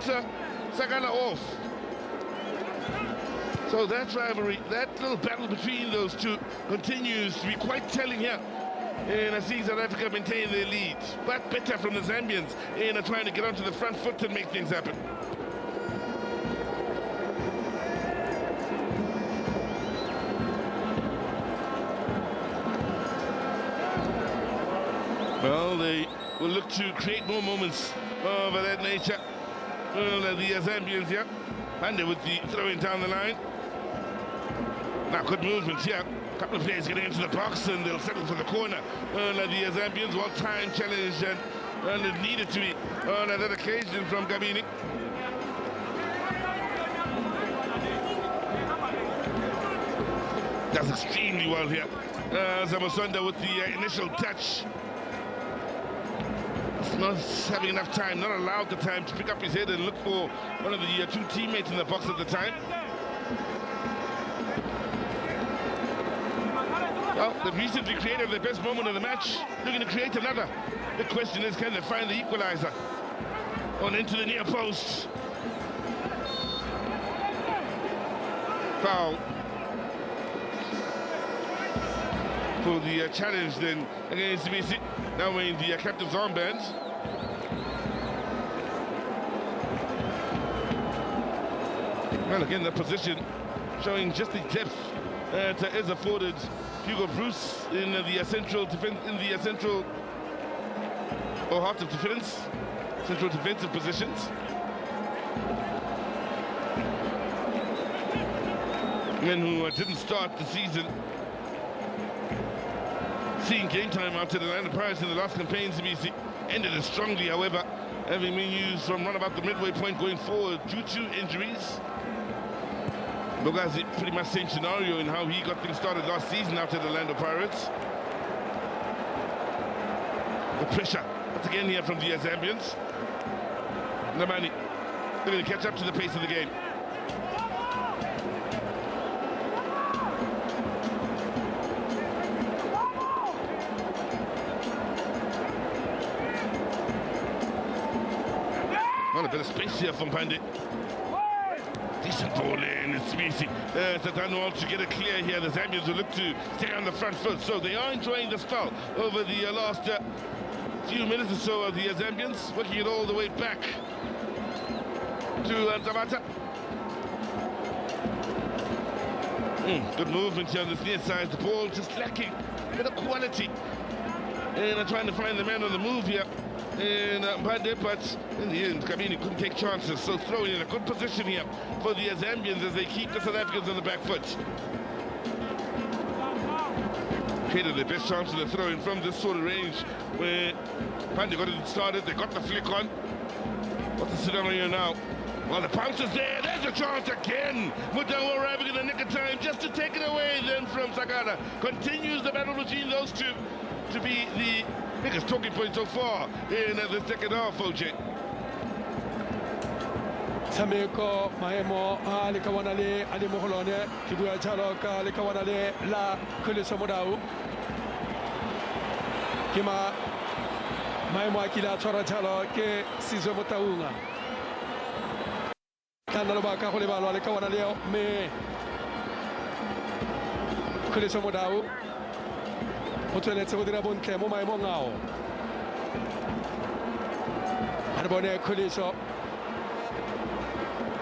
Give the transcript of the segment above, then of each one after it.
let Sakala off. So that rivalry, that little battle between those two continues to be quite telling here. And I see South Africa maintain their lead, but better from the Zambians in trying to get onto the front foot and make things happen. Well, they will look to create more moments of that nature. Well, the Zambians here, and with the throwing down the line. Now, good movement here. A couple of players getting into the box and they'll settle for the corner. The Zambians, well-timed challenge and it needed to be on that occasion from Gabini. Does extremely well here. Zamasonda with the initial touch. Not having enough time, not allowed the time to pick up his head and look for one of the two teammates in the box at the time. Well, they've recently created the best moment of the match. They're going to create another. The question is, can they find the equalizer? On into the near post. Foul. For the challenge then against BC. Now we're in the captain's armbands. Well, again, the position showing just the depth that is afforded Hugo Bruce in the central defense, in the central or heart of defense, central defensive positions. Men who didn't start the season seeing game time after the Orlando Pirates in the last campaign. CBC ended it strongly, however, having been used from right about the midway point going forward due to injuries. Bogazi, pretty much same scenario in how he got things started last season after the Orlando Pirates. The pressure, once again here from the Zambians. Namani, they're going to catch up to the pace of the game. Not a bit of space here from Pandit. Decent ball in, it's Smisi. Satano to get it clear here. The Zambians will look to stay on the front foot. So they are enjoying the spell over the last few minutes or so of the Zambians, working it all the way back to Tabata. Good movement here on this near side. The ball just lacking a bit of quality. And trying to find the man on the move here. In Mbande, but in the end, Kabini couldn't take chances, so throwing in a good position here for the Zambians as they keep the South Africans on the back foot. Created the best chance of the throw-in from this sort of range where Mbande got it started, they got the flick on. What's the scenario now? Well, the bounce is there, there's a chance again! Mutawa arriving in the nick of time just to take it away then from Sakala. Continues the battle between those two to be the biggest talking point so far in the second half, OJ. Tameko Maemo Alikawanale Alimoholone Kibua Chaloka Alikawanale La Kulisomodau Kima Maemo Akila Chora Chalo Ke Sizomotaunga Kanaloba Holibalo Alikawanale Me Kulisomodau Hotelets with the Rabonke, Momai Mongao. Arbone Kuliso.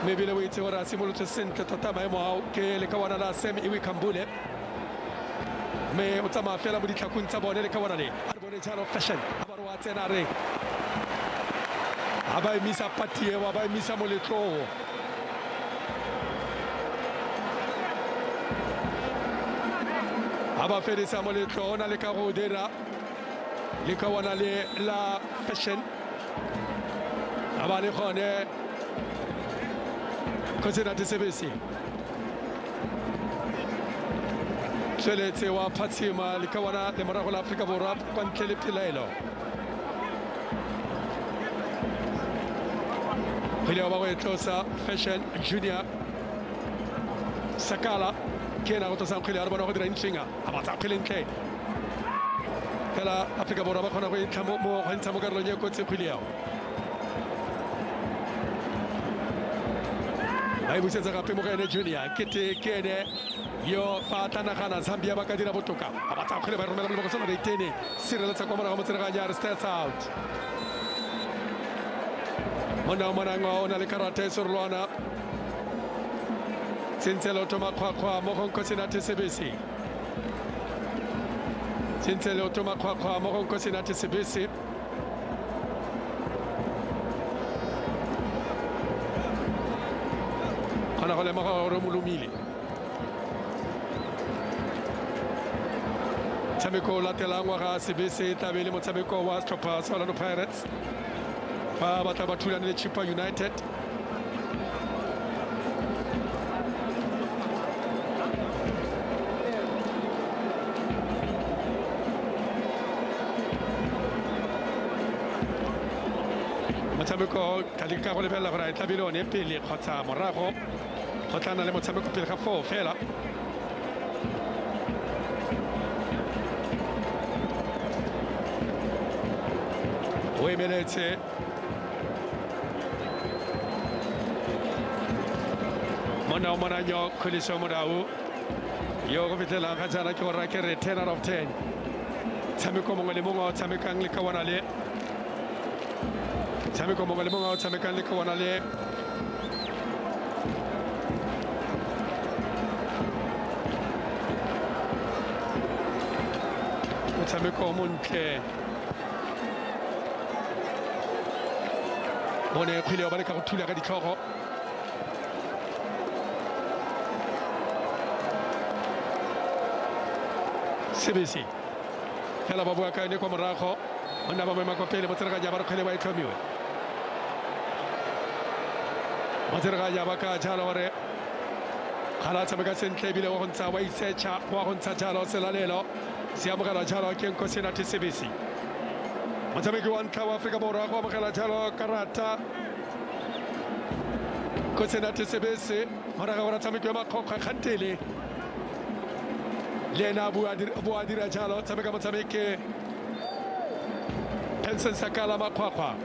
Maybe the way to what I simulate to send to Tatamaimo, Kelekawana, Semi Wikambule. May Otama Fella with the Kakunta Bonne Kawanani. Arbone Channel Fashion. Abawatenare. Abai Misa Patie, Abai Misa Molito. Aba Fede Samuelito, on a le caro dera, le kawanale la fashion. Aba le khone, consider the CBC. Chele Tewa Patima, le kawana, the Marahola Africa Borap, one Kelip Tilelo. Hilawa Tosa, Fashion, Junior, Sakala. Kena Otosam Kili Arbano Finger, about Apilin K. Kala Africa Borabakona, Tamo, and Tamogarlo Yoko Tipilio. ba busetsa gape mo gene junior kete kene yo fatana kana Zambia ba ka dira botoka ba tsa kgele ba romela mo sona re tene sireletsa kwa morago mo tsereganya re starts out mona mananga ona le karate sorlwana Tsentselo Toma Kwakwa Moronko Senate CBC Tsentselo Toma Kwakwa Moronko Senate CBC Kana gole maga re mulumile Tsameko latelangwa ga CBC tabele mo tsameko wa Stoppers Orlando Pirates ba batla bathulane le Chipa United motshameko ka go lebella gore a tlabilone pele kgotsa morago go tlana le motshameko pele ga 4 fela o emeletse mona o monanyo kgoliso morao yo go fitlelang ga jana ke gore a kere 10 out of 10 tshameko mongwe le mongwe o tshamekang le ka wana le Tsameko mongwe le mongwe o tshamekang le ka wana le motshameko o montle bone kgwele o ba le ka go thula ka ditlhogo CBC fela ba bua kaone kwa morago monna ba boema kwa pele motsereganya ba re kgwele ba e tlhomiwe motsereganya ba ka jalo gore kgala tshameka sentle ebile wa go ntsha wa isetšha wa go ntsha jalo selalelo se amogela jalo ke nko senate CBC motshameki wa ntlha wa Aforika Borwa go amogela jalo karata ko senate CBC morago gore tshameki wa makgokga kgantele le ena bo a dira jalo tshameka motshameki Penson Sakala Makwakwa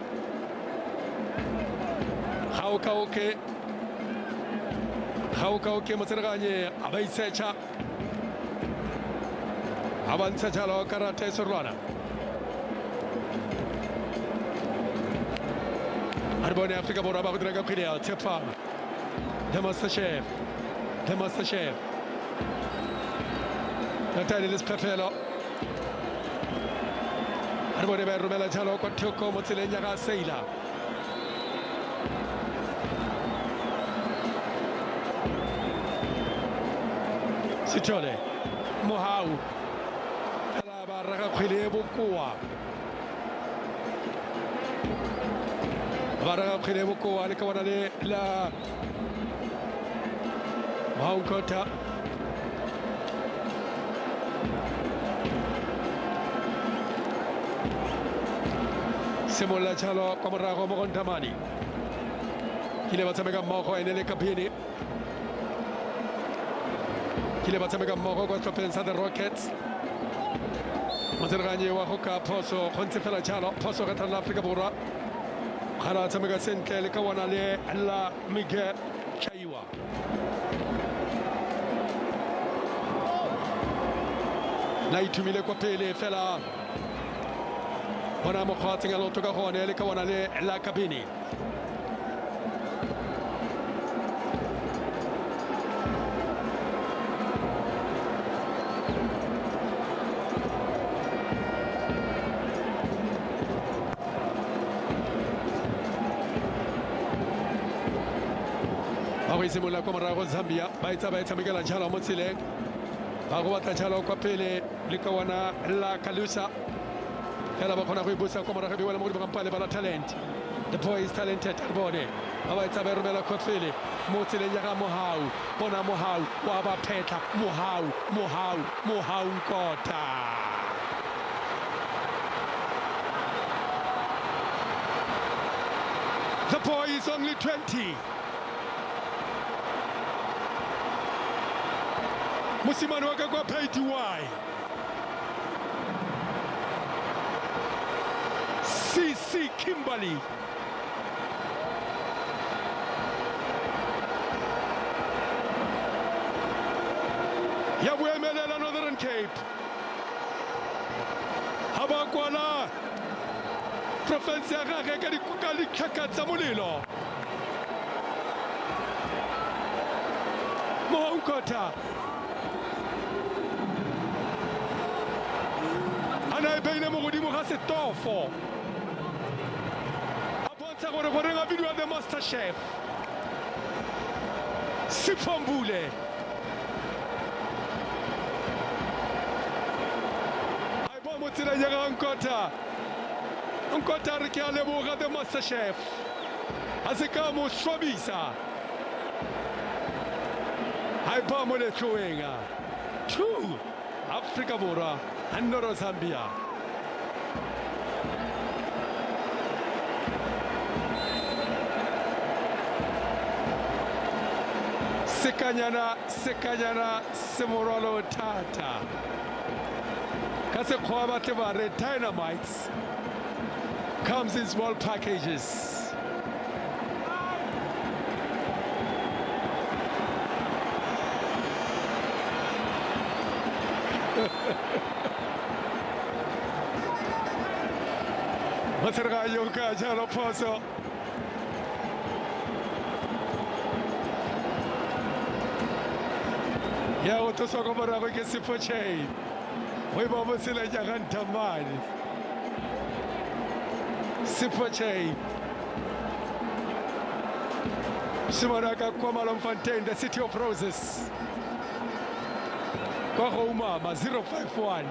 Hauka motsereganye a ba isetšha a ba ntsha jalo karata e sorolwana a re bone Aforika Borwa ba go dira ka kgwele ya tshepana the master chef Natali Lispefelo a re bone ba e romela jalo kwa thoko mo tseleng ya ga Seila Sitole Mohau fela ba raga kgwele e bokoa ba raga kgwele e bokoa le ka bona le la Mohau Nkota Semola jalo kwa morago mo go Ntamani kile ba tshameka mmogo ene le Kapini kile ba tshameka mmogo kwa Stopeng sa the Rockets motsereganye wa go ka phoso go ntse fela jalo phoso ka tla Aforika Borwa kgala tshameka sentle le ka bona le la Miguel Chaiwa la itumile kwa pele fela bona mo kgwatseng a loto ka gone le ka bona le la Kabini ba go isimola kwa morago Zambia ba etsa ba tshamekela jalo mo tseleng ba go batla jalo kwa pele le ka bona la Kalusa fela ba kgona go ibusa kwa morago wela mo go mpale ba la talent the boy is talented bone ba etsa ba romela kwa pele mo tseleng ya ga Mohau bona Mohau wa ba phetla Mohau Nkota the boy is only 20 Musimani wake kwa paid why CC Kimberly ya boemelela Northern Cape ha ba kwala province ya gagwe ka ditlhaka tsa molelo Monkota ana e beile mo godimo ga setofo a bontsha gore goreng a bidiwa the master chef Siphombule a bo mo tsela ya ga Nkota re ke a leboga the master chef a se ka mo swabisa a ba mo letlhoeng a 2 Afrika Borwa and Zambia. Sekanyana semoralo tata. Ka se khoa ba tle ba re dynamites comes in small packages. Matergayo ka jalo poso. Ya otro soco para que se fue chain. Hoy vamos a la llaganta mal. Se fue chain. Simaraka Kwamalon Fontaine, the city of roses. Kwahoma 051.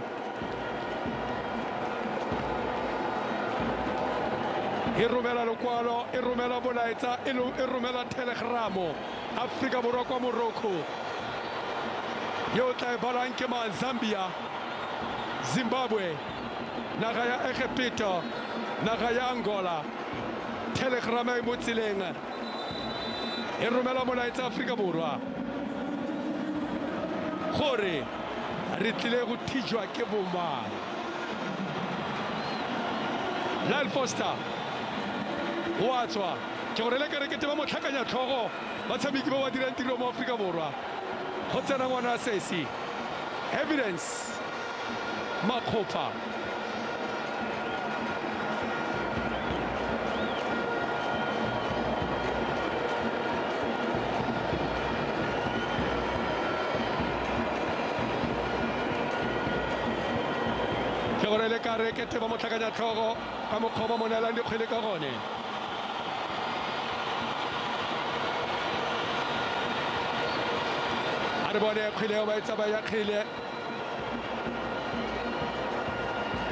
Irumela lokwalo, irumela bolaetsa, irumela telegramo. Afrika Borwa kwa Morocco. Yo tla balang ke ma Zambia, Zimbabwe, naga ya Egipto, naga ya Angola. Telegrama e mo tseleng. E romela molaetsa Afrika Borwa. Gore re tlile go thijwa ke bomang. Lyle Foster wa tswa ke gore le ka re ke ba mo tlhakanya tlhogo ba tshameki ba wa dirang tiro mo Afrika Borwa. Go tsena ngwana sesi evidence Makgopa ke gore le ka re ke ba mo tlhakanya tlhogo ka mokgoba mo nelang dikgwele ka gone. Arbone khile ba itsa ba ya khile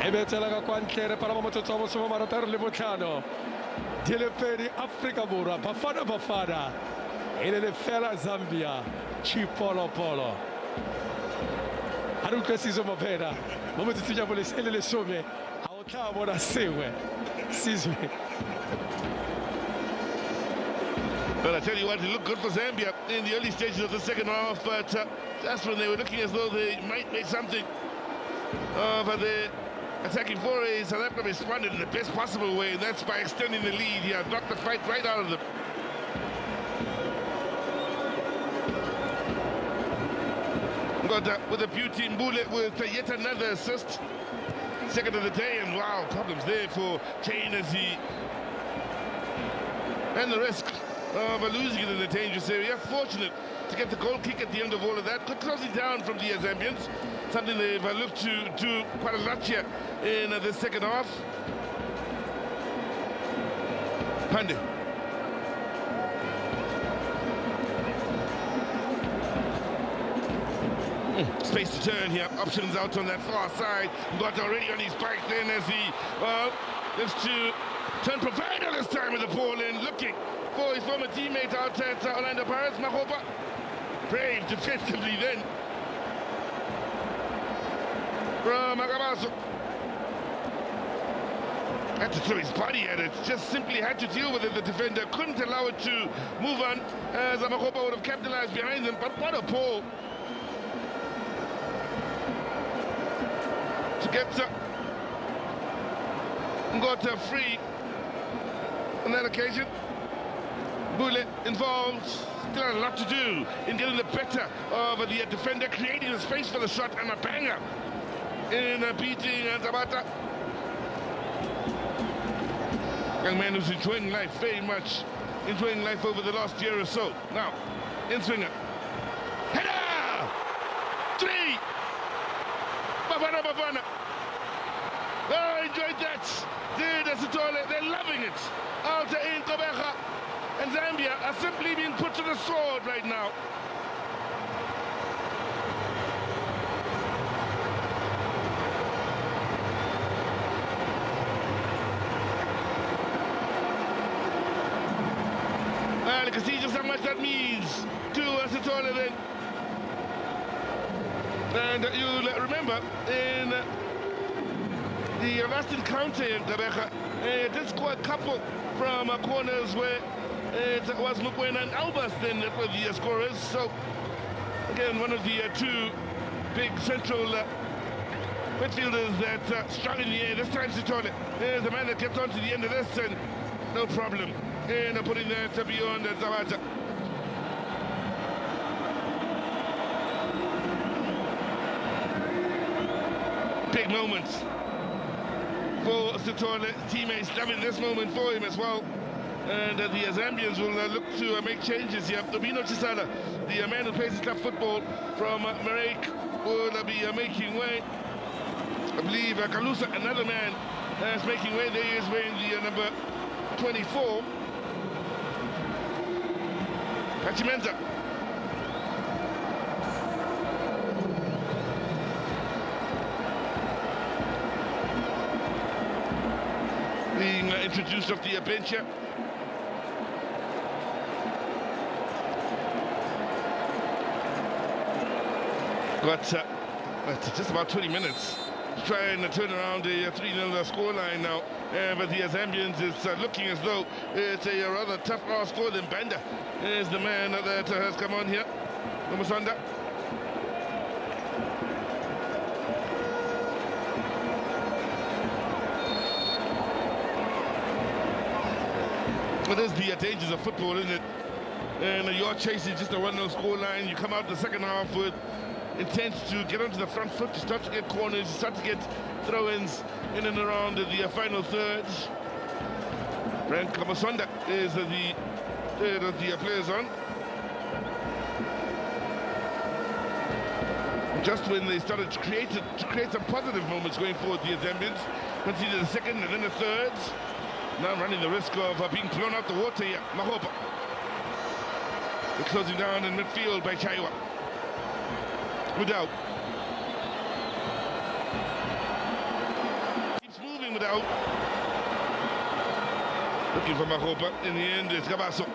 e betsela ka kwantle re para mo motsotso mo somo marataro le botlhano di le pedi Afrika Borwa Bafana e le fela Zambia Chipolopolo a re utlwisiso mopera mo motsotso ya bolese e le lesome a o tla bona sengwe sizwe. Well, I tell you what, it looked good for Zambia in the early stages of the second half, but that's when they were looking as though they might make something of the attacking foray. South Africa responded in the best possible way, and that's by extending the lead. He had knocked the fight right out of them. But with a beauty, Mbule with yet another assist. Second of the day, and wow, problems there for Kane as he ran the risk of losing it in the dangerous area. Fortunate to get the goal kick at the end of all of that. Good closing down from the Zambians, something they've looked to do quite a lot here in the second half. Pande. Space to turn here, options out on that far side. Got already on his bike then as he, looks to turn provider this time with the ball in, looking for his former teammate out at Orlando Pirates, Makgopa. Brave defensively then from Magabaso. Had to throw his body at it, just simply had to deal with it. The defender couldn't allow it to move on, as Makgopa would have capitalized behind him, but what a pull to get Ngota free on that occasion. Bule involved, still had a lot to do in getting the better of the defender, creating the space for the shot, and a banger in beating Zabata. Young man who's enjoying life, very much enjoying life over the last year or so. Now, in swinger. Header! 3! Bafana. Oh, I enjoyed that. They're loving it. Alta in Kobecha and Zambia are simply being put to the sword right now. Well, you can see just how much that means to Sitola then. And you'll remember in the last encounter in Kobecha, did score a couple from corners where it was Mukwena and Albers then that were the scorers. So again, one of the two big central midfielders that struck in the air. This time Sitole is the man that gets on to the end of this, and no problem in putting that beyond Zawata. Big moments for Sitole. Teammates loving this moment for him as well. And the Zambians will look to make changes here. Tobino Chisala, the man who plays club football from Marek, will be making way. I believe Kalusa, another man, is making way. There he is wearing the number 24. Pachimenza. Being introduced off the bench here. But just about 20 minutes to try and turn around a 3-0 scoreline now. But the Zambians is looking as though it's a rather tough score. Than Banda is the man that has come on here. Musanda. Well, there's the dangers of football, isn't it? And you're chasing just a 1-0 scoreline. You come out the second half with intent to get onto the front foot, to start to get corners, to start to get throw-ins in and around the final third. Frank Kamasonda is the third of the players on. Just when they started to create some positive moments going forward, the Zambians conceded the second and then the third. Now running the risk of being blown out the water here. Mahopa. They're closing down in midfield by Chaiwa. Without. Keeps moving without. Looking for Mahopa. In the end, it's Gabasso.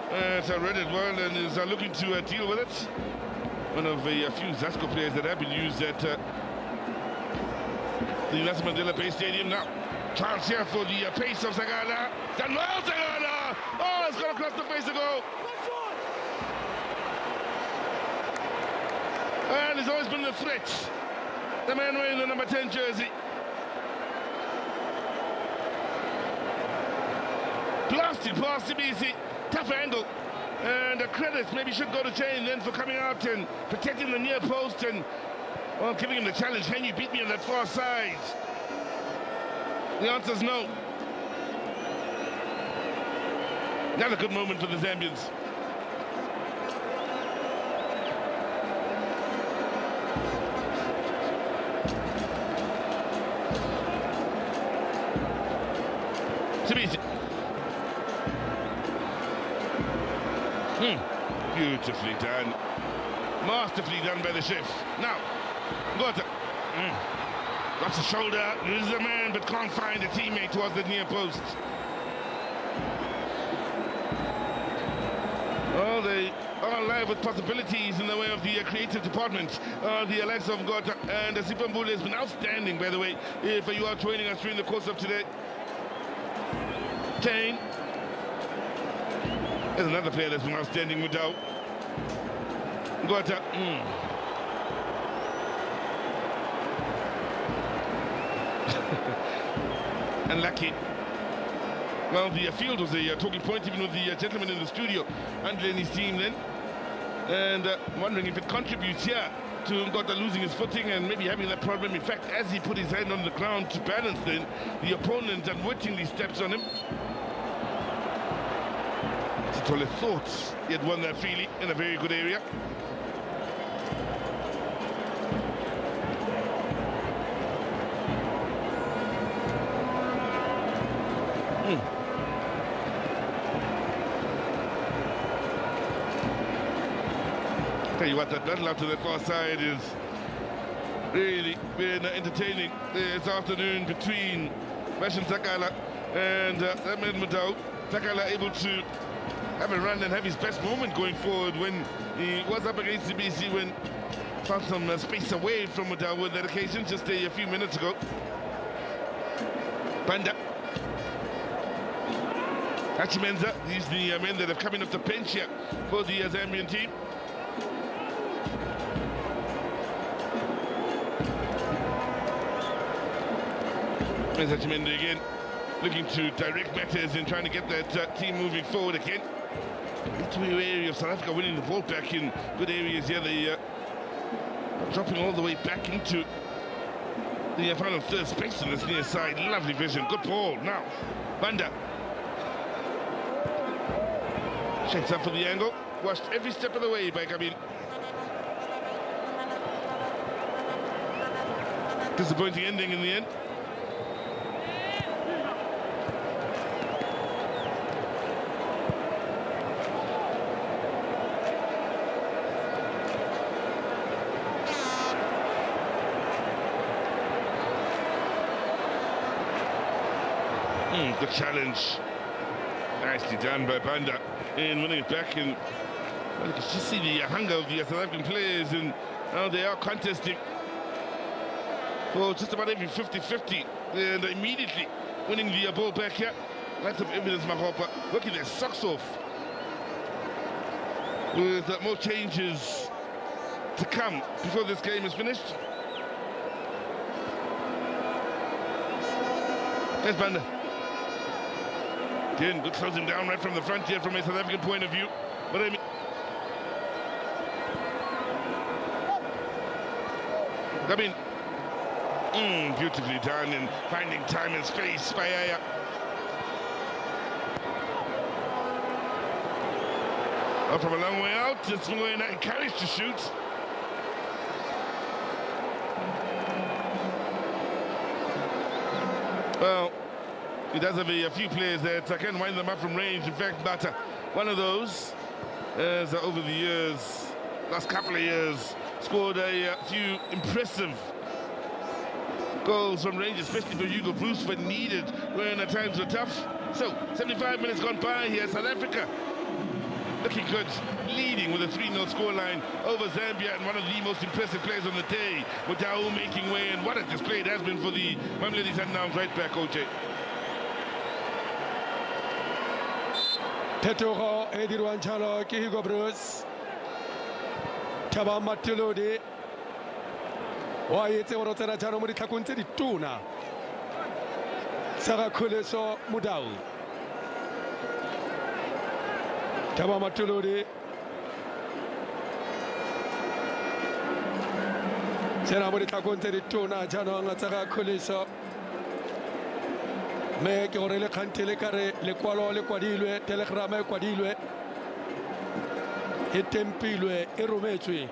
It's read it well and is looking to deal with it. One of a few Zasco players that have been used at the Nelson Mandela Bay Stadium now. Chance here for the pace of Sagala. Done well, Sagala! Oh, it's gone across the face to go. And he's always been the threat. The man wearing the number 10 jersey. Blasted past him easy. Tough angle. And the credit maybe should go to Jane then for coming out and protecting the near post and, well, giving him the challenge. Can you beat me on that far side? The answer is no. Another good moment for the Zambians. Tabisi. Beautifully done. Masterfully done by the chef. Now, Gota. Drops the shoulder, loses a man, but can't find a teammate towards the near post. Oh, they are alive with possibilities in the way of the creative department. The likes of Gota and Sipambule has been outstanding, by the way, if you are joining us during the course of today. Kane. There's another player that's been outstanding without Gota. Unlucky. Well, the field was a talking point even with the gentleman in the studio handling his team then, and wondering if it contributes here to Ngota losing his footing and maybe having that problem. In fact, as he put his hand on the ground to balance, then the opponent unwittingly steps on him. Chipolopolo thought he had won that freely in a very good area. Tell you what, that battle out to the far side is really been entertaining this afternoon between Bashan Takala and Ahmed Mudau. Takala able to have a run and have his best moment going forward when he was up against CBC, when found some space away from Mudau on that occasion just a few minutes ago. Banda. Hachimenza, these are the men that have come in off the bench here for the Zambian team. Hachimenza again, looking to direct matters in trying to get that team moving forward again. Into the area of South Africa winning the ball back in good areas here. They are dropping all the way back into the final third space on this near side. Lovely vision, good ball. Now, Banda. Shakes up for the angle, watched every step of the way by Kabin. Disappointing ending in the end. The challenge, nicely done by Banda in winning it back, and well, you can just see the hunger of the South African players and how they are contesting for just about every 50-50 and immediately winning the ball back here. Lots of evidence, Mahopa, working their socks off with more changes to come before this game is finished. There's Banda. Again, good throws him down right from the front here from a South African point of view. But I mean, beautifully done and finding time and space by Aya. Oh, from a long way out, it's going to encourage to shoot. Well, he does have a few players that can wind them up from range. In fact, Bata, one of those, has over the years, last couple of years, scored a few impressive goals from range, especially for Hugo Bruce when needed, when at times were tough. So, 75 minutes gone by here. South Africa looking good, leading with a 3-0 scoreline over Zambia, and one of the most impressive players on the day, Mudau making way, and what a display it has been for the Mamelodi Sundowns right back, OJ. Petoro edirwan chalo ki Hugo Bruce Taba Matilodi Wayete orotera chalo muri takunte dituna Saka kuleso Mudau Taba Matilodi Sera muri takunte dituna chalo ngataka kuleso me ke gore le khantele kare le kwalo le kwadilwe telegrama e kwadilwe e tempilwe e rometswe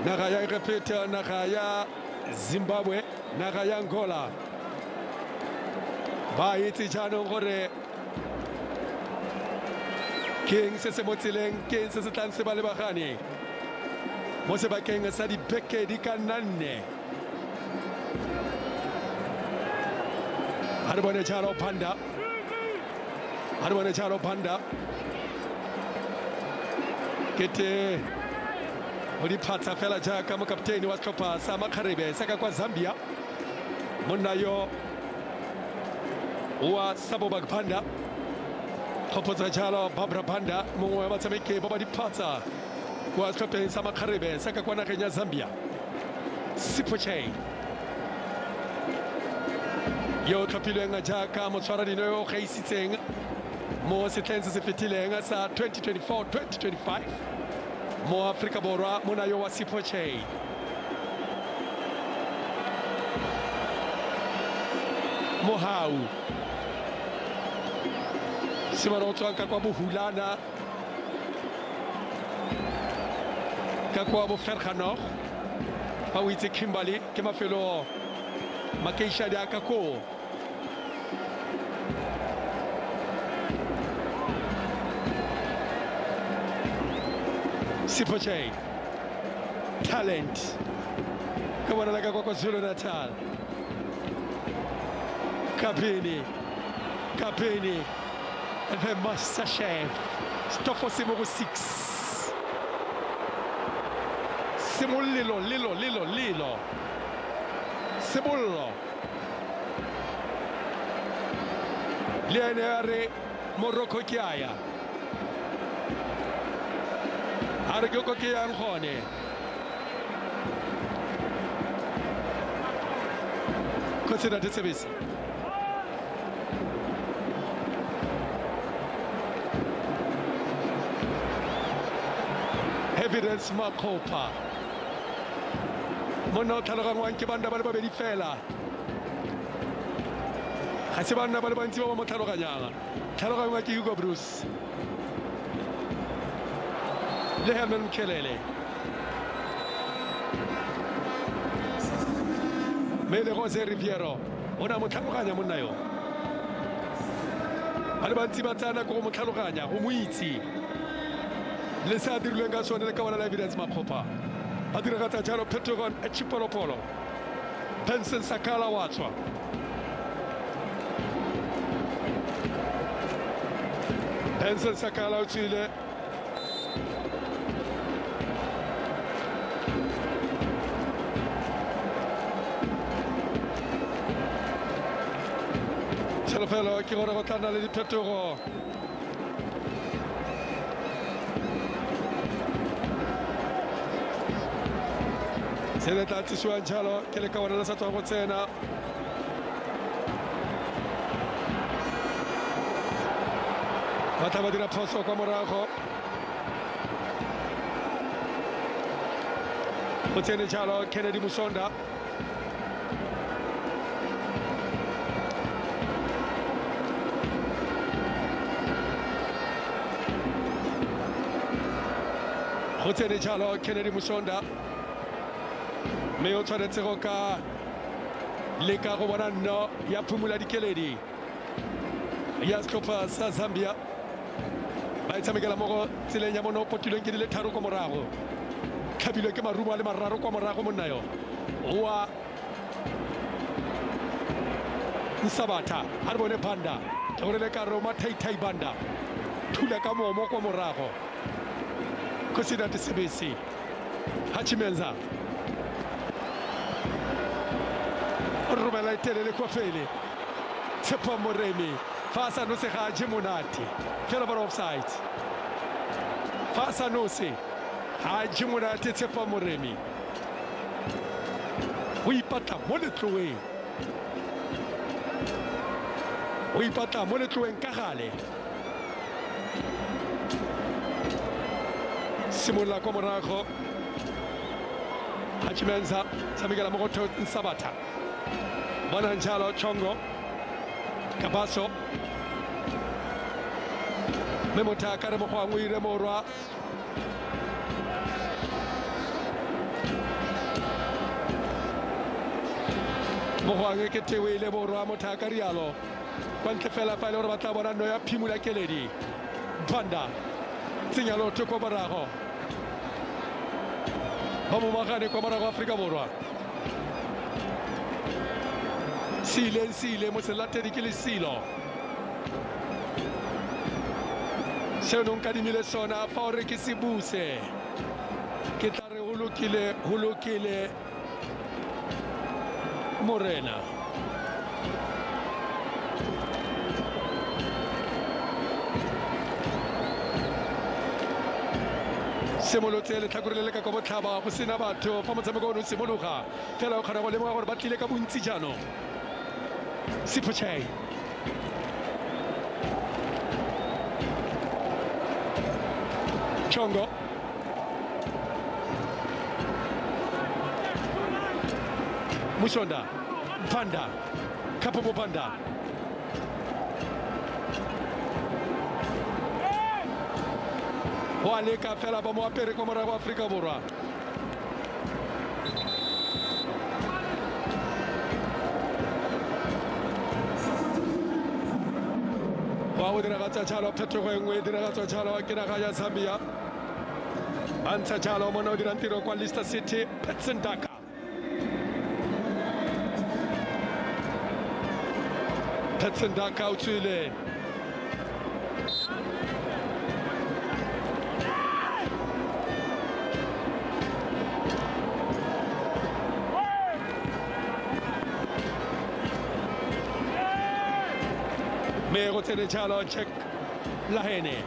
naga ya repeta naga ya Zimbabwe naga ya Angola ba itse jano gore king se se motseleng king se se tlang se ba le bagane mo se ba keng sa di beke di kananne Harbane Charo Panda. Harbane Charo Panda. Kete Odipata fela jaka mo kapteni wa Skopa sama Karibe saka kwa Zambia. Munayo wa Sabobag Panda. Kopoza Charo Babra Panda mo wa Tsameke Baba Dipata kwa Skopa sama Karibe saka kwa Kenya Zambia. Sipoche yo tlhophilweng jaaka motshwaradino yo gaisitseng mo setlheng se se fetileng sa 2024-2025 mo Afrika Borwa mona yo wa Siphochei. Mohau Simano o tswang ka kwa Bohulana ka kwa Boferganov fa o itse Kimberley ke mafelo makeišane a ka koo. Siphochei talent ka bona ka kwa KwaZulu-Natal. Kapini and the master chef Stofo Simogo 6 Simulilo Lilo Simullo Lienere Morocco Kiaya Argoko Kian Hone consider the service. Evidence Makopa Mono Talagwan Kibanda Balabadi Fela Hasibana Balabantiwa Motalogana Talagawaki Hugo Bruce Leherman Kelele Mele Jose Riviero Ona Motalogana Munayo Alabanti Batana Ko Motalogana Umuiti Les adirlenga sonne le kawana evidence Makopa adiragata jaro Pentagon e Chipolopolo Penson Sakala Watwa Penson Sakala Chile Chalofelo qui rotana le Petro C'est le temps de jouer un jalo, qui est le cas de la Satorotena. Matavadina Poso Comorajo. Potene Jalo, Kennedy Musonda. Potene Jalo, Kennedy Musonda. Mais on tshwanetse go ka le ka go bona nno ya phumula dikeledi ya setlhopha sa Zambia ba itshamekela mo go tseleng ya mono potilweng ke di le tharo kwa morago tlhabilwe ke marumo a le mararo kwa morago monna yo wa Nsabatha a re bone banda ke gore le ka roma thai banda thula ka momo kwa morago Consider the CBC Hachimenza Rumela telele kwa fele Tshepo Moremi Fasa no se ga Jimonati fela ba offside Fasa no se ha Jimonati Tshepo Moremi o ipata mo letloweng ka gale Simola kwa morago Hachimenza Samigala Mogoto Nsabatha Bananjalo Chongo Kabaso Memota Karamo Kwangwi Remorwa Mohwange Ketewe Leborwa Mota Karialo Kwante fela pale ora batla bona no ya phimula keledi Banda Tsinyalo toko barago Bamu magane kwa marago Afrika Borwa Sile mo se latedi ke le silo Se non kadimile sona fa ore ke se buse ke tla re holokile Morena Semolotse le tlhakorele ka go botlhaba go sena batho fa motshameko o simologa fela o kgona go lemoga gore ba tlile ka bontsi jaanong Sipuche. Chongo. Musonda. Panda. Kapopo Panda. Wale ka fela ba mo apere ko mora Afrika Borwa. Wa diragatsa tshalo phetogo engwe diragatsa tshalo ke naga ya Zambia. Antsha tshalo mona o dira ntiro kwa Leicester City Petsendaka. Petsendaka o tswile. Me go tsene tshalo check Lahene.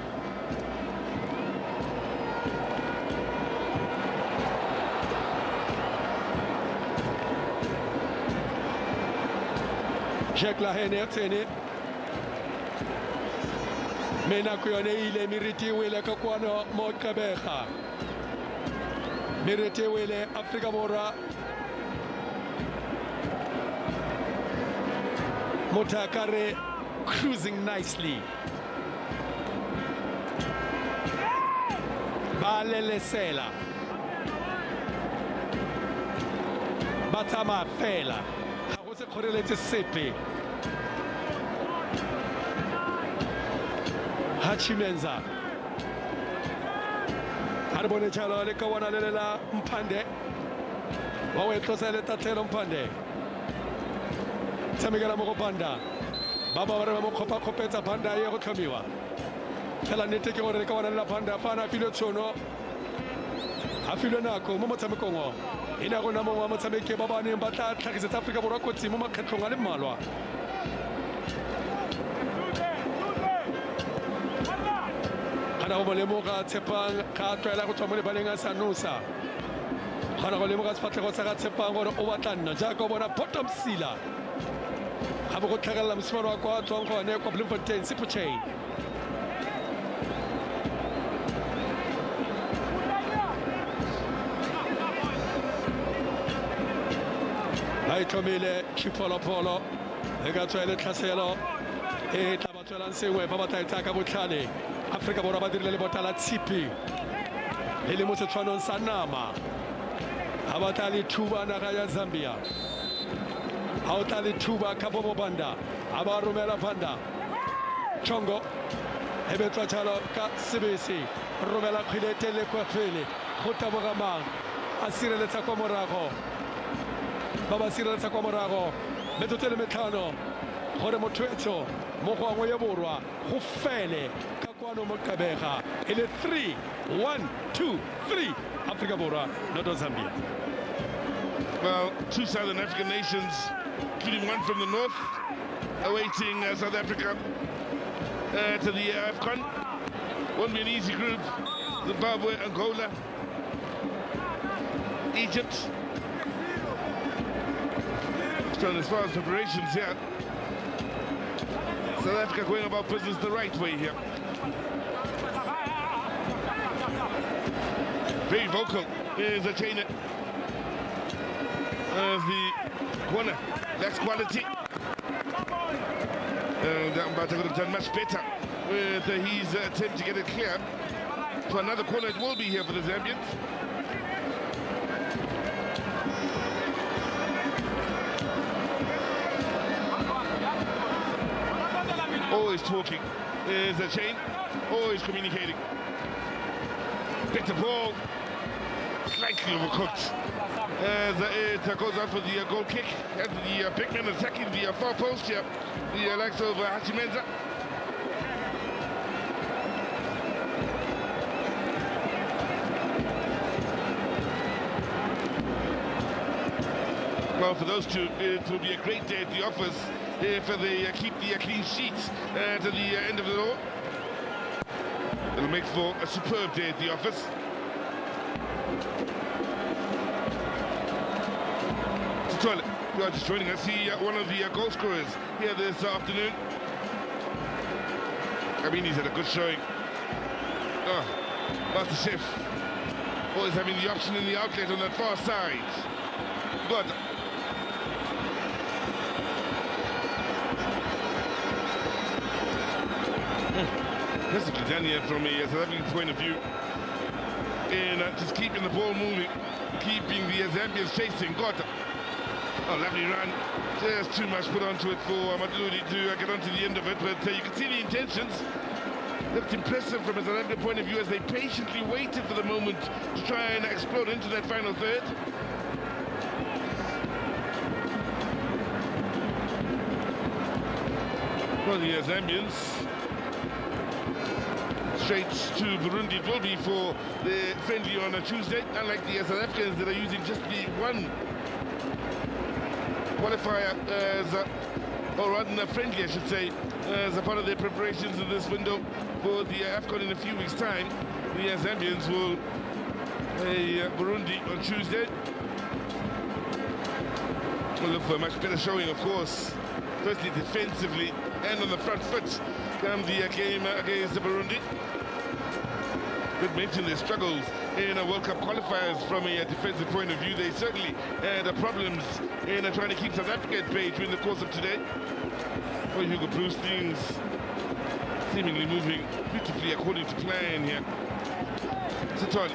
Check Lahene tsene. Mena ko yone ile miriti wele ka kwano mo Kabega. Miriti wele Afrika Borwa. Motakare cruising nicely. Balelesela. Batama fela. Ha go se kgoreletse sepe. Hachimenza. Ha bone tshalo le ka bona le la Mphande. Wa we tlosa le tatlelo Mphande. Tsamekela mo go Panda. Baba ba re ba mo khopetsa Panda ye go tlhomiwa. Fela nnete ke gore le ka bona le la Panda fana filo tshono. Ha filo nako mo motshamekong o. Ina go na mo wa motshameki ba ba neng ba tla tlhagisetsa Afrika Borwa kotsi mo makgetlong a le mmalwa. Kana go lemoga Tshepang ka tlwaela go tswa mo lebaleng a Sanusa. Kana go lemoga sefatlhego sa ga Tshepang gore o batla nna jaaka o bona bottom sealer. Ha bo go tlhagella mosimane wa kwa tswang gone kwa Bloemfontein Sipuche. Ba itlhomile Chipolopolo e ka tswa le tlhaselo e tla ba tswelang sengwe fa ba tla etsa ka botlhale. Afrika Borwa ba dirile le botala tshipi le le mo setshwanong sa nama. Ha ba tla le thuba naga ya Zambia. Ha o tla le thuba Kapopo Panda. Ha ba romela Panda. Chongo e betswa tshalo ka Sebesi. Romela kgwele e telele kwa pele. Go taboga mang a sireletsa kwa morago. Ba ba sireletsa kwa morago. Metsotso le metlhano gore mothoetso mo go angwe ya borwa go fele ka kwano mo Kabega e le 3-1-2-3 Afrika Borwa not Zambia. Well, two Southern African nations, including one from the north, awaiting South Africa to the AFCON. Won't be an easy group. Zimbabwe, Angola, Egypt. So as far as preparations here, South Africa going about business the right way here. Very vocal is a chain. The corner lacks quality. Mbata could have done much better with his attempt to get it clear. So another corner it will be here for the Zambians. Always talking is a chain, always communicating. Picked the ball, slightly overcooked. As it goes out for the goal kick, and the big man attacking the far post here, the likes of Hachimenza. Well, for those two, it will be a great day at the office if they keep the clean sheets to the end of it all. It'll make for a superb day at the office. Toilet. You are just joining us, see one of the goal scorers here this afternoon. I mean, he's had a good showing. Oh, Master Chef always having the option in the outlet on that far side. But basically done here from a South African point of view in just keeping the ball moving, keeping the Zambians chasing. Got a lovely run. There's too much put onto it for Madludi to get onto the end of it, but you can see the intentions. Looked impressive from a South African point of view as they patiently waited for the moment to try and explode into that final third. Well, the Zambians straight to Burundi it will be for the friendly on a Tuesday, unlike the South Africans that are using just the one qualifier as or rather than a friendly, I should say, as a part of their preparations in this window for the AFCON in a few weeks' time. The Zambians will play Burundi on Tuesday. We'll look for a much better showing, of course, firstly defensively and on the front foot come the game against Burundi. Did mention their struggles in World Cup qualifiers from a defensive point of view. They certainly had problems in trying to keep South Africa at bay during the course of today. Well, Hugo Bruce, things seemingly moving beautifully according to plan here. Sitton.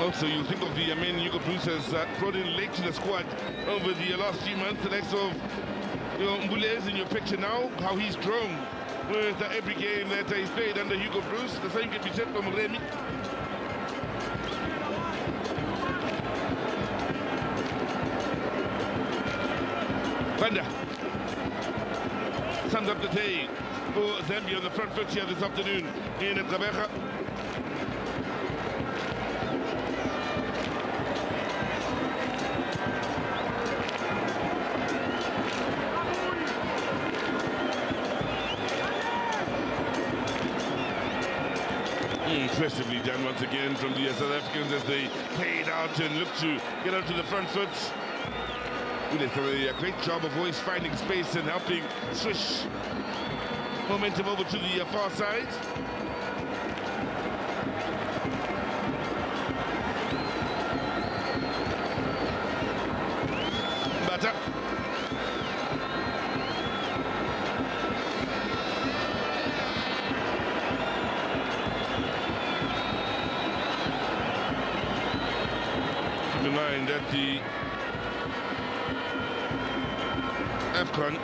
Also, you think of the men Hugo Bruce has brought in late to the squad over the last few months. The likes of Mbulez in your picture now, how he's grown with every game that he's played under Hugo Bruce. The same can be said for Remy. Banda sums up the day for Zambia on the front foot here this afternoon in Gqeberha. Impressively done once again from the South Africans as they played out and look to get onto the front foot. They've done a great job of always finding space and helping swish momentum over to the far side. Bata. Keep in mind that the AFCON,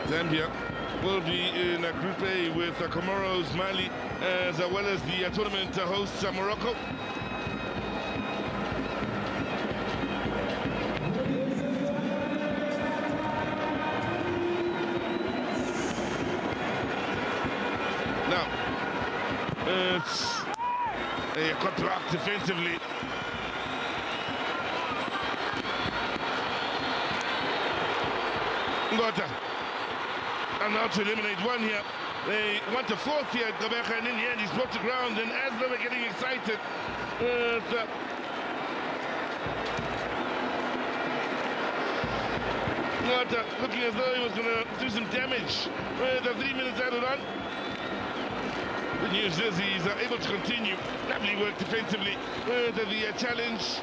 Zambia will be in Group A with Comoros, Mali, as well as the tournament hosts Morocco. Now, it's a cut block defensively. And now to eliminate one here. They want a fourth here at Gqeberha, and in the end he's brought to ground. And as they were getting excited, looking as though he was going to do some damage with 3 minutes added on. The news is he's able to continue. Lovely work defensively with the challenge.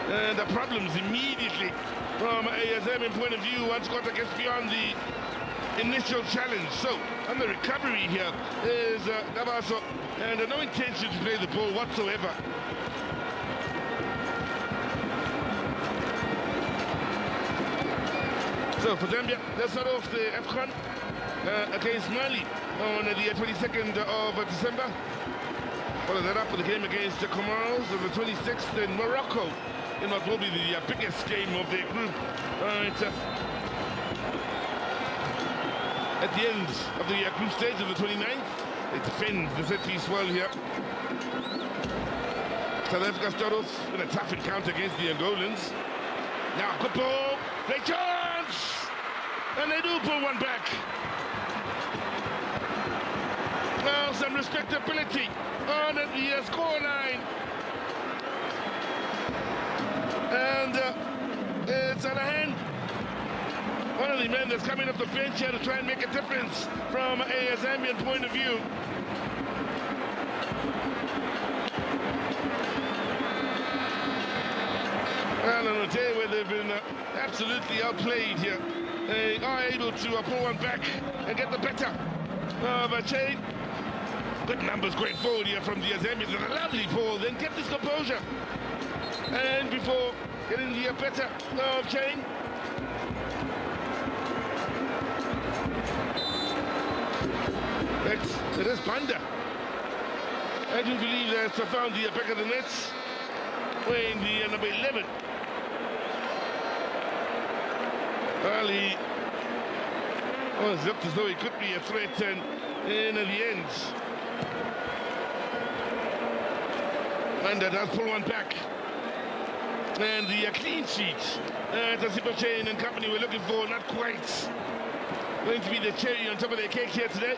And the problems immediately from a Zambian point of view once Kota gets beyond the initial challenge. So, on the recovery here is Gabaso, and no intention to play the ball whatsoever. So, for Zambia, they'll start off the AFCON against Mali on the 22nd of December. Follow that up with the game against the Comoros on the 26th in Morocco, in what will be the biggest game of their group. At the end of the group stage on the 29th, they defend the set piece well here. South Africa start off in a tough encounter against the Angolans. Now, good ball, great chance! And they do pull one back. Now, some respectability on the scoreline. And only man that's coming off the bench here to try and make a difference from a Zambian point of view. Well, on a day where they've been absolutely outplayed here, they are able to pull one back and get the better of a chain. Good numbers going forward here from the Zambians. A lovely ball, then kept his composure. And before getting the better of chain. It is Panda. I do believe that's found the back of the nets, wearing the number 11. Well, he looked as though he could be a threat, and in the end, Panda does pull one back. And the clean sheet that Zipper Chain and company were looking for, not quite going to be the cherry on top of their cake here today.